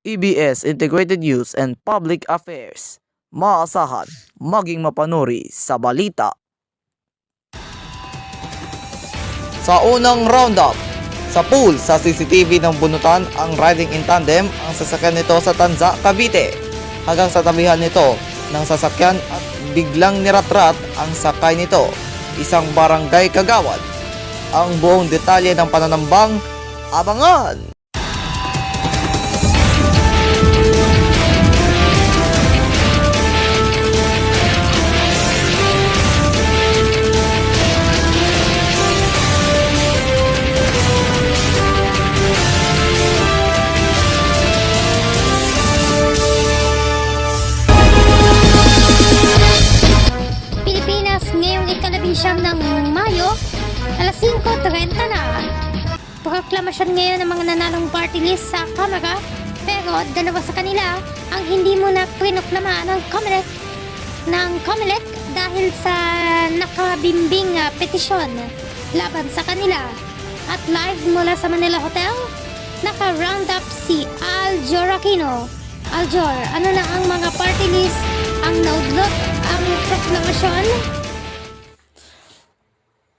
EBS Integrated News and Public Affairs. Maasahan, maging mapanuri sa balita. Sa unang roundup, sa pool sa CCTV ng bunutan ang riding in tandem ang sasakyan nito sa Tanza, Cavite. Hanggang sa tabihan nito ng sasakyan at biglang niratrat ang sakay nito, isang barangay kagawad. Ang buong detalye ng pananambang, abangan! Ngayong ika-11 ng Mayo, alas 5:30 na. Proklamasyon ngayon ng mga nanalong party list sa Kamara, pero dalawa sa kanila ang hindi muna prinoklama ng COMELEC dahil sa nakabimbing petisyon laban sa kanila. At live mula sa Manila Hotel, naka-round up si Aljor Aquino. Aljor, ano na ang mga party list ang naudlot ang proklamasyon?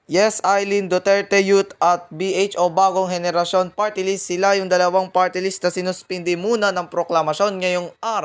Yes, Eileen Duterte Youth at BHO Bagong Henerasyon Party List, sila yung dalawang party list na sinuspindi muna ng proklamasyon ngayong araw.